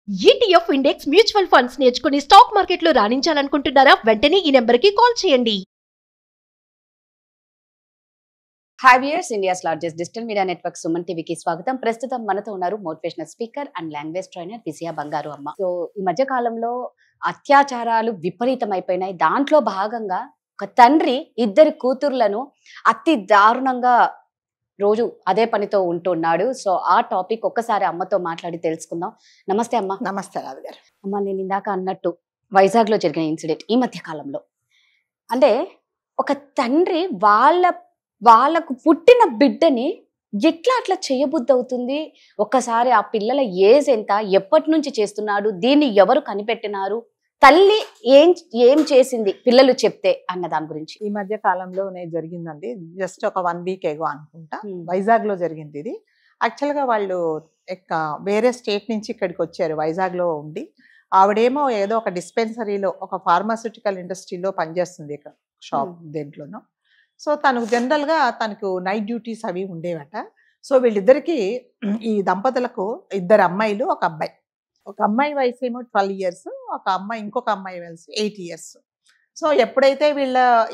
ETF index mutual funds నేర్చుకుని stock మార్కెట్లో రాణించాలనుకుంటున్నారా? వెంటనే ఈ నెంబర్కి కాల్ చేయండి. Hi viewers, India's largest digital media network Suman టీవీకి స్వాగతం. ప్రస్తుతం మనతో ఉన్నారు motivational speaker and language trainer Vijaya Bangaru Amma. So ఈ మధ్య కాలంలో అత్యాచారాలు విపరీతమైపోయినాయి. దాంట్లో భాగంగా ఒక తండ్రి ఇద్దరి కూతుర్లను అతి దారుణంగా రోజు అదే పనితో ఉంటున్నాడు. సో ఆ టాపిక్ ఒక్కసారి అమ్మతో మాట్లాడి తెలుసుకుందాం. నమస్తే అమ్మ. నమస్తే రాజు గారు. అమ్మ, నేను ఇందాక అన్నట్టు వైజాగ్ లో జరిగిన ఇన్సిడెంట్ ఈ మధ్య కాలంలో, అంటే ఒక తండ్రి వాళ్ళకు పుట్టిన బిడ్డని ఎట్లా అట్లా చేయబుద్ధి అవుతుంది? ఒక్కసారి ఆ పిల్లల ఏజ్ ఎంత, ఎప్పటి నుంచి చేస్తున్నాడు, దీన్ని ఎవరు కనిపెట్టినారు, తల్లి ఏం చేసింది పిల్లలు చెప్తే అన్న దాని గురించి. ఈ మధ్య కాలంలోనే జరిగిందండి. జస్ట్ ఒక 1 వీక్ ఏగో అనుకుంటా, వైజాగ్ లో జరిగింది ఇది. యాక్చువల్ గా వాళ్ళు వేరే స్టేట్ నుంచి ఇక్కడికి వచ్చారు. వైజాగ్ లో ఉండి ఆవిడేమో ఏదో ఒక డిస్పెన్సరీలో ఒక ఫార్మాస్యూటికల్ ఇండస్ట్రీలో పనిచేస్తుంది, ఇక్కడ షాప్ దేంట్లోనో. సో తనకు జనరల్ గా తనకు నైట్ డ్యూటీస్ అవి ఉండేవట. సో వీళ్ళిద్దరికి, ఈ దంపతులకు 2 అమ్మాయిలు, ఒక అబ్బాయి. ఒక అమ్మాయి వయసు ఏమో 12 years, ఇంకొక అమ్మాయి వయసు 8 years. సో ఎప్పుడైతే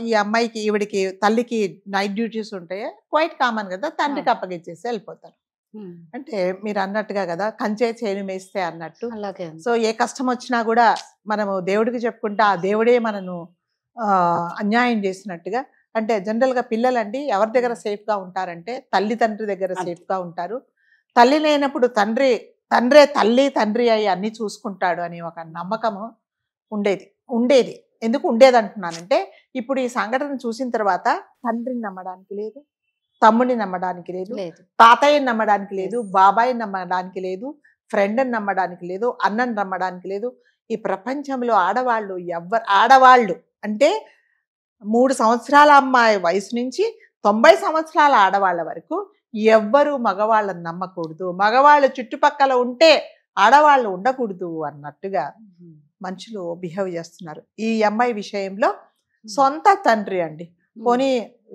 ఈ అమ్మాయికి, ఈవిడికి, తల్లికి నైట్ డ్యూటీస్ ఉంటాయో క్వైట్ కామన్ కదా, తండ్రికి అప్పగించేసి వెళ్ళిపోతారు. అంటే మీరు అన్నట్టుగా కదా, కంచే చేను మేస్తే అన్నట్టు. సో ఏ కష్టం వచ్చినా కూడా మనము దేవుడికి చెప్పుకుంటే ఆ దేవుడే మనను అన్యాయం చేసినట్టుగా. అంటే జనరల్ గా పిల్లలండి ఎవరి దగ్గర సేఫ్ గా ఉంటారంటే తండ్రి దగ్గర సేఫ్ గా ఉంటారు. తల్లి లేనప్పుడు తండ్రే తండ్రి అయ్యి అన్ని చూసుకుంటాడు అని ఒక నమ్మకము ఉండేది. ఎందుకు ఉండేది అంటున్నానంటే, ఇప్పుడు ఈ సంఘటన చూసిన తర్వాత తండ్రిని నమ్మడానికి లేదు, తమ్ముడిని నమ్మడానికి లేదు, తాతయ్యని నమ్మడానికి లేదు, బాబాయిని నమ్మడానికి లేదు, ఫ్రెండ్ని నమ్మడానికి లేదు, అన్నని నమ్మడానికి లేదు. ఈ ప్రపంచంలో ఆడవాళ్ళు అంటే 3 సంవత్సరాల అమ్మాయి వయసు నుంచి 90 సంవత్సరాల ఆడవాళ్ళ వరకు ఎవ్వరూ మగవాళ్ళని నమ్మకూడదు. మగవాళ్ళు చుట్టుపక్కల ఉంటే ఆడవాళ్ళు ఉండకూడదు అన్నట్టుగా మనుషులు బిహేవ్ చేస్తున్నారు. ఈ అమ్మాయి విషయంలో సొంత తండ్రి అండి, పోనీ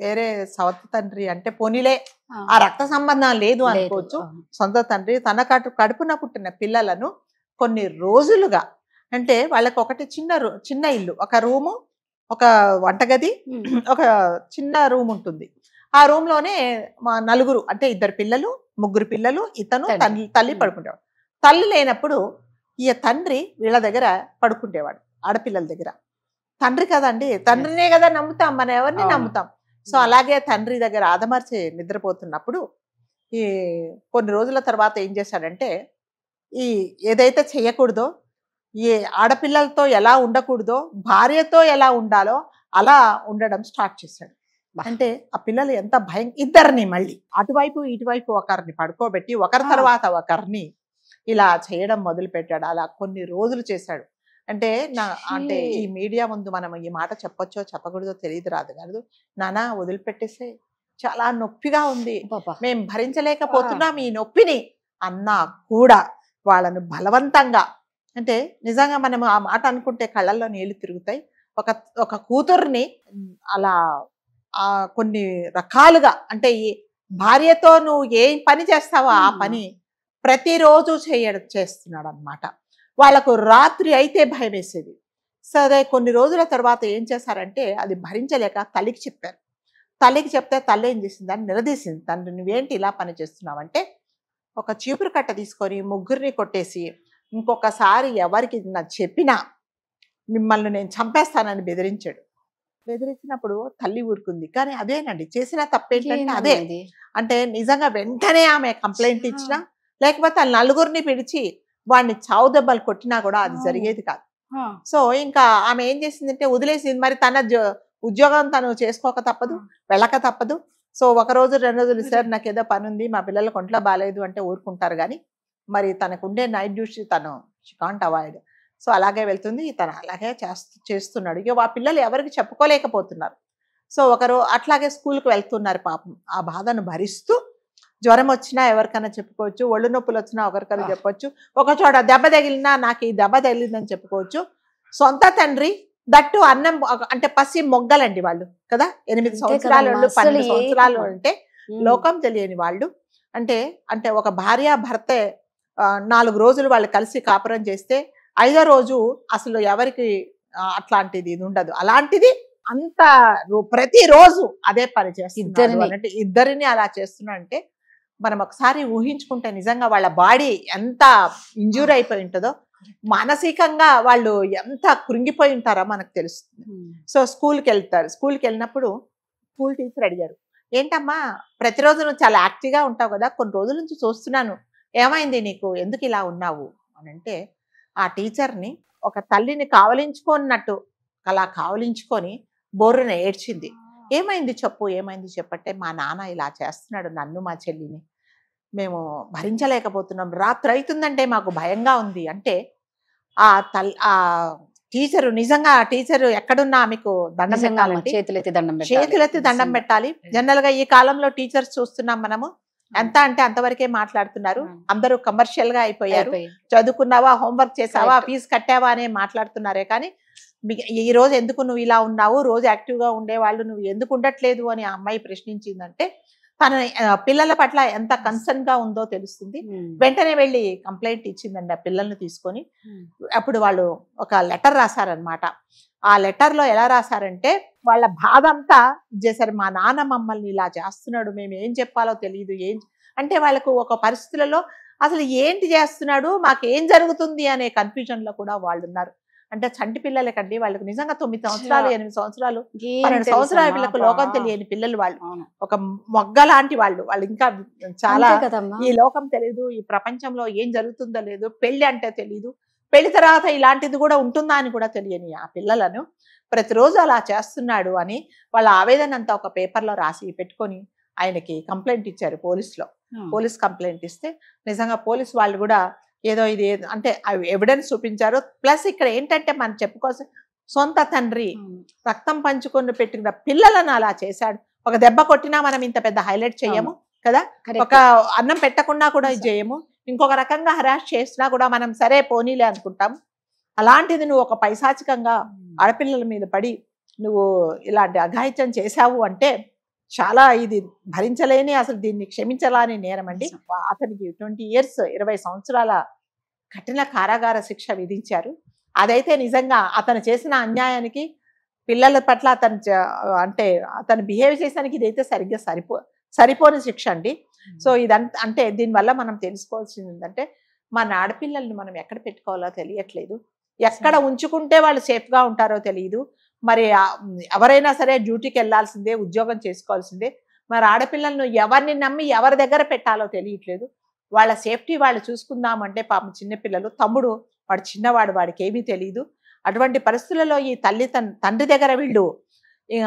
వేరే సవత తండ్రి అంటే పోనీలే, ఆ రక్త సంబంధం లేదు అనుకోవచ్చు. సొంత తండ్రి తన కడుపున పుట్టిన పిల్లలను కొన్ని రోజులుగా, అంటే వాళ్ళకి ఒకటి చిన్న ఇల్లు, ఒక రూము, ఒక వంటగది, ఒక చిన్న రూమ్ ఉంటుంది. ఆ రూమ్ లోనే 4 అంటే 2 పిల్లలు, 3 పిల్లలు, ఇతను తల్లి పడుకుంటేవాడు. తల్లి లేనప్పుడు ఈ తండ్రి వీళ్ళ దగ్గర పడుకుంటేవాడు, ఆడపిల్లల దగ్గర. తండ్రి కదండి, తండ్రినే కదా నమ్ముతాం, మనం ఎవరిని నమ్ముతాం. సో అలాగే తండ్రి దగ్గర ఆదమర్చి నిద్రపోతున్నప్పుడు ఈ కొన్ని రోజుల తర్వాత ఏం చేశాడంటే, ఏదైతే చెయ్యకూడదో, ఏ ఆడపిల్లలతో ఎలా ఉండకూడదో, భార్యతో ఎలా ఉండాలో అలా ఉండడం స్టార్ట్ చేశాడు. అంటే ఆ పిల్లలు ఎంత ఇద్దరిని మళ్ళీ అటువైపు ఇటువైపు ఒకరిని పడుకోబెట్టి ఒకరి తర్వాత ఒకరిని ఇలా చేయడం మొదలు పెట్టాడు. అలా కొన్ని రోజులు చేశాడు. అంటే ఈ మీడియా ముందు మనం ఈ మాట చెప్పొచ్చో చెప్పకూడదో తెలియదు రాదు కాదు. నానా వదిలిపెట్టేసే, చాలా నొప్పిగా ఉంది, మేము భరించలేకపోతున్నాం ఈ నొప్పిని అన్నా కూడా వాళ్ళను బలవంతంగా, అంటే నిజంగా మనం ఆ మాట అనుకుంటే కళ్ళల్లో నీళ్లు తిరుగుతాయి. ఒక కూతుర్ని అలా కొన్ని రకాలుగా, అంటే ఈ భార్యతో నువ్వు ఏ పని చేస్తావో ఆ పని ప్రతిరోజు చేస్తున్నాడు అనమాట. వాళ్ళకు రాత్రి అయితే భయం వేసేది. సరే కొన్ని రోజుల తర్వాత ఏం చేశారంటే, అది భరించలేక తల్లికి చెప్పారు. తల్లికి చెప్తే తల్లి ఏం చేసింది, దాన్ని నిలదీసింది. తండ్రి నువ్వేంటి ఇలా పని చేస్తున్నావంటే, ఒక చీపురు కట్ట తీసుకొని 3 కొట్టేసి, ఇంకొకసారి ఎవరికి చెప్పినా మిమ్మల్ని నేను చంపేస్తానని బెదిరించాడు. బెదిరించినప్పుడు తల్లి ఊరుకుంది. కానీ అదేనండి చేసిన తప్పేంటంటే అదే. అంటే నిజంగా వెంటనే ఆమె కంప్లైంట్ ఇచ్చినా, లేకపోతే 4 పిలిచి వాడిని చావు దెబ్బలు కొట్టినా కూడా అది జరిగేది కాదు. సో ఇంకా ఆమె ఏం చేసిందంటే వదిలేసింది. మరి తన ఉద్యోగం తను చేసుకోక తప్పదు, వెళ్ళక తప్పదు. సో 1 రోజు 2 రోజులు, సార్ నాకు ఏదో పని ఉంది, మా పిల్లలకు ఒంట్లో బాగాలేదు అంటే ఊరుకుంటారు. కానీ మరి తనకు ఉండే నైట్ డ్యూటీ తను కాంట్ అవాయిడ్. సో అలాగే వెళ్తుంది, తను అలాగే చేస్తున్నాడు. ఇక ఆ పిల్లలు ఎవరికి చెప్పుకోలేకపోతున్నారు. సో అట్లాగే స్కూల్కి వెళ్తున్నారు పాపం. ఆ బాధను భరిస్తూ, జ్వరం వచ్చినా ఎవరికైనా చెప్పుకోవచ్చు, ఒళ్ళు నొప్పులు వచ్చినా ఒకరికైనా చెప్పొచ్చు, ఒక చోట దెబ్బ తగిలినా నాకు ఈ దెబ్బ తగిలిందని చెప్పుకోవచ్చు. సొంత తండ్రి, దట్టు అన్నం, అంటే పసి మొగ్గలండి వాళ్ళు కదా, 8 సంవత్సరాలు 12 సంవత్సరాలు అంటే లోకం తెలియని వాళ్ళు. అంటే ఒక భార్య భర్తే 4 రోజులు వాళ్ళు కలిసి కాపురం చేస్తే 5వ రోజు అసలు ఎవరికి అట్లాంటిది ఇది ఉండదు. అలాంటిది అంత ప్రతిరోజు అదే పని చేస్తున్నారు అంటే ఇద్దరిని అలా చేస్తున్నా అంటే మనం ఒకసారి ఊహించుకుంటే నిజంగా వాళ్ళ బాడీ ఎంత ఇంజూర్ అయిపోయి ఉంటుందో, మానసికంగా వాళ్ళు ఎంత కృంగిపోయి ఉంటారో మనకు తెలుస్తుంది. సో స్కూల్కి వెళ్తారు. స్కూల్కి వెళ్ళినప్పుడు స్కూల్ టీచర్ అడిగారు, ఏంటమ్మా ప్రతిరోజు నువ్వు చాలా యాక్టివ్గా ఉంటావు కదా, కొన్ని రోజుల నుంచి చూస్తున్నాను, ఏమైంది నీకు, ఎందుకు ఇలా ఉన్నావు అని అంటే ఆ టీచర్ని ఒక తల్లిని కావలించుకున్నట్టు అలా కావలించుకొని బోర్రున ఏడ్చింది. ఏమైంది చెప్పు, ఏమైంది చెప్పంటే మా నాన్న ఇలా చేస్తున్నాడు, నన్ను మా చెల్లిని మేము భరించలేకపోతున్నాం, రాత్రి అవుతుందంటే మాకు భయంగా ఉంది అంటే ఆ టీచరు నిజంగా ఆ టీచరు ఎక్కడున్నా మీకు దండం పెట్టాలండి, చేతులెత్తి దండం పెట్టాలి. జనరల్ గా ఈ కాలంలో టీచర్స్ చూస్తున్నాం మనము ఎంత అంటే అంతవరకే మాట్లాడుతున్నారు. అందరూ కమర్షియల్ గా అయిపోయారు. చదువుకున్నావా, హోంవర్క్ చేసావా, ఫీజు కట్టావా అనే మాట్లాడుతున్నారే కానీ ఈ రోజు ఎందుకు నువ్వు ఇలా ఉన్నావు, రోజు యాక్టివ్ గా ఉండేవాళ్ళు నువ్వు ఎందుకు ఉండట్లేదు అని ఆ అమ్మాయి ప్రశ్నించిందంటే తన పిల్లల పట్ల ఎంత కన్సర్న్ గా ఉందో తెలుస్తుంది. వెంటనే వెళ్ళి కంప్లైంట్ ఇచ్చిందండి ఆ పిల్లల్ని తీసుకొని. అప్పుడు వాళ్ళు ఒక లెటర్ రాశారనమాట. ఆ లెటర్ లో ఎలా రాశారంటే వాళ్ళ బాధ అంతా చేశారు. మా నాన్న మమ్మల్ని ఇలా చేస్తున్నాడు, మేము ఏం చెప్పాలో తెలియదు, ఏం అంటే వాళ్ళకు ఒక పరిస్థితులలో అసలు ఏంటి చేస్తున్నాడు, మాకేం జరుగుతుంది అనే కన్ఫ్యూజన్ లో కూడా వాళ్ళు ఉన్నారు. అంటే చంటి పిల్లలకండి, వాళ్ళకి నిజంగా 9 సంవత్సరాలు 8 సంవత్సరాలు 12 సంవత్సరాలు వీళ్ళకి లోకం తెలియని పిల్లలు వాళ్ళు, ఒక మొగ్గ లాంటి వాళ్ళు. వాళ్ళు ఇంకా చాలా ఈ లోకం తెలియదు, ఈ ప్రపంచంలో ఏం జరుగుతుందో లేదు, పెళ్లి అంటే తెలియదు, పెళ్లి తర్వాత ఇలాంటిది కూడా ఉంటుందా అని కూడా తెలియని ఆ పిల్లలను ప్రతిరోజు అలా చేస్తున్నాడు అని వాళ్ళ ఆవేదన అంతా ఒక పేపర్లో రాసి పెట్టుకొని ఆయనకి కంప్లైంట్ ఇచ్చారు పోలీసులో. పోలీస్ కంప్లైంట్ ఇస్తే నిజంగా పోలీసు వాళ్ళు కూడా ఏదో ఇది అంటే ఎవిడెన్స్ చూపించారు. ప్లస్ ఇక్కడ ఏంటంటే మనం చెప్పుకోసం సొంత తండ్రి రక్తం పంచుకొని పెట్టిన పిల్లలను అలా చేశాడు. ఒక దెబ్బ కొట్టినా మనం ఇంత పెద్ద హైలైట్ చేయము కదా, ఒక అన్నం పెట్టకుండా కూడా ఇది చేయము, ఇంకొక రకంగా హరాస్ చేసినా కూడా మనం సరే పోనీలే అనుకుంటాం. అలాంటిది నువ్వు ఒక పైశాచికంగా ఆడపిల్లల మీద పడి నువ్వు ఇలాంటి అఘాయిత్యం చేశావు అంటే చాలా ఇది భరించలేని, అసలు దీన్ని క్షమించలాని నేరం అండి. అతనికి 20 years 20 సంవత్సరాల కఠిన కారాగార శిక్ష విధించారు. అదైతే నిజంగా అతను చేసిన అన్యాయానికి పిల్లల పట్ల అతను బిహేవ్ చేసానికి ఇదైతే సరిగ్గా సరిపోని శిక్ష అండి. సో ఇదంతా అంటే దీనివల్ల మనం తెలుసుకోవాల్సింది ఏంటంటే మన ఆడపిల్లల్ని మనం ఎక్కడ పెట్టుకోవాలో తెలియట్లేదు, ఎక్కడ ఉంచుకుంటే వాళ్ళు సేఫ్గా ఉంటారో తెలియదు. మరి ఎవరైనా సరే డ్యూటీకి వెళ్ళాల్సిందే, ఉద్యోగం చేసుకోవాల్సిందే. మరి ఆడపిల్లలను ఎవరిని నమ్మి ఎవరి దగ్గర పెట్టాలో తెలియట్లేదు. వాళ్ళ సేఫ్టీ వాళ్ళు చూసుకుందామంటే పాపం చిన్నపిల్లలు, తమ్ముడు వాడు చిన్నవాడు, వాడికి ఏమీ తెలియదు. అటువంటి పరిస్థితులలో ఈ తండ్రి దగ్గర వీళ్ళు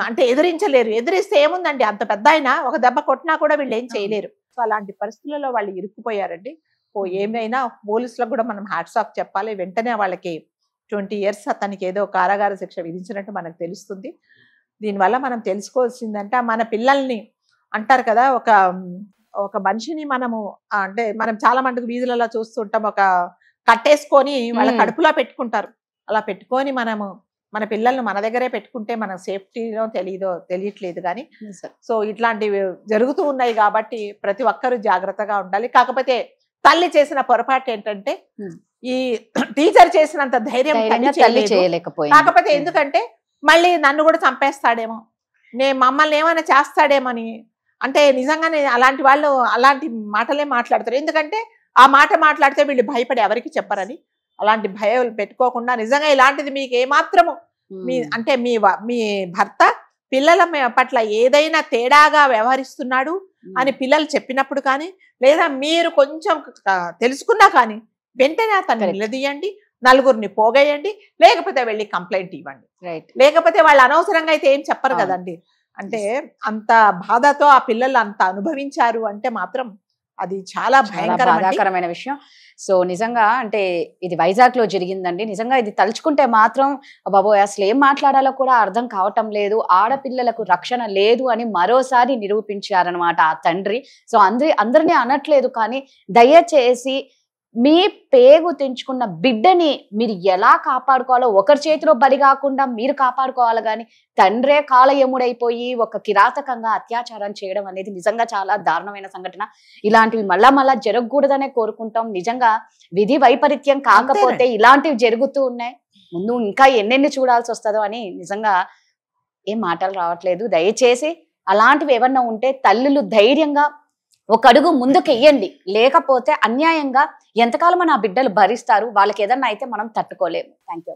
అంటే ఎదిరించలేరు. ఎదిరిస్తే ఏముందండి, అంత పెద్ద అయినా ఒక దెబ్బ కొట్టినా కూడా వీళ్ళు ఏం చేయలేరు. సో అలాంటి పరిస్థితులలో వాళ్ళు ఇరుక్కుపోయారండి. ఏమైనా పోలీసులకు కూడా మనం హ్యాట్స్ ఆఫ్ చెప్పాలి. వెంటనే వాళ్ళకి 20 years అతనికి ఏదో కారాగార శిక్ష విధించినట్టు మనకు తెలుస్తుంది. దీనివల్ల మనం తెలుసుకోవాల్సిందంటే మన పిల్లల్ని అంటారు కదా, ఒక మనిషిని మనము అంటే మనం చాలా మటుకు వీధులలో చూస్తుంటాం, ఒక కట్టేసుకొని వాళ్ళ కడుపులో పెట్టుకుంటారు. అలా పెట్టుకొని మన పిల్లల్ని మన దగ్గరే పెట్టుకుంటే మన సేఫ్టీనో తెలియట్లేదు కానీ. సో ఇట్లాంటివి జరుగుతూ ఉన్నాయి కాబట్టి ప్రతి ఒక్కరూ జాగ్రత్తగా ఉండాలి. కాకపోతే తల్లి చేసిన పొరపాటు ఏంటంటే ఈ టీచర్ చేసినంత ధైర్యం తల్లి చేయలేకపోయింది. కాకపోతే ఎందుకంటే మళ్ళీ నన్ను కూడా చంపేస్తాడేమో, మమ్మల్ని ఏమైనా చేస్తాడేమని అంటే నిజంగానే అలాంటి వాళ్ళు అలాంటి మాటలే మాట్లాడతారు. ఎందుకంటే ఆ మాట మాట్లాడితే వీళ్ళు భయపడి ఎవరికి చెప్పరని. అలాంటి భయాలు పెట్టుకోకుండా నిజంగా ఇలాంటిది మీకు ఏమాత్రము అంటే మీ భర్త పిల్లల పట్ల ఏదైనా తేడాగా వ్యవహరిస్తున్నాడు అని పిల్లలు చెప్పినప్పుడు కానీ, లేదా మీరు కొంచెం తెలుసుకున్నా కానీ వెంటనే అతన్ని నిలదీయండి, నలుగురిని పోగేయండి, లేకపోతే వెళ్ళి కంప్లైంట్ ఇవ్వండి. లేకపోతే వాళ్ళు అనవసరంగా అయితే ఏం చెప్పరు కదండి. అంటే అంత బాధతో ఆ పిల్లలు అంత అనుభవించారు అంటే మాత్రం అది చాలా బాధాకరమైన విషయం. సో నిజంగా అంటే ఇది వైజాగ్ లో జరిగిందండి. నిజంగా ఇది తలుచుకుంటే మాత్రం బాబోయ్ అసలు ఏం మాట్లాడాలో కూడా అర్థం కావటం లేదు. ఆడపిల్లలకు రక్షణ లేదు అని మరోసారి నిరూపించారనమాట ఆ తండ్రి. సో అందరినీ అనట్లేదు కానీ దయచేసి మీ పేగు తెంచుకున్న బిడ్డని మీరు ఎలా కాపాడుకోవాలో, ఒకరి చేతిలో బలి కాకుండా మీరు కాపాడుకోవాలి. కానీ తండ్రే కాలయముడైపోయి ఒక కిరాతకంగా అత్యాచారం చేయడం అనేది నిజంగా చాలా దారుణమైన సంఘటన. ఇలాంటివి మళ్ళా జరగకూడదనే కోరుకుంటాం. నిజంగా విధి వైపరీత్యం కాకపోతే ఇలాంటివి జరుగుతూ ఉన్నాయి. ముందు ఇంకా ఎన్నెన్ని చూడాల్సి వస్తుందో అని నిజంగా ఏం మాటలు రావట్లేదు. దయచేసి అలాంటివి ఏమన్నా ఉంటే తల్లులు ధైర్యంగా ఒక అడుగు ముందుకెయ్యండి. లేకపోతే అన్యాయంగా ఎంతకాలం నా బిడ్డలు భరిస్తారు. వాళ్ళకి ఏదన్నా అయితే మనం తట్టుకోలేము. Thank you.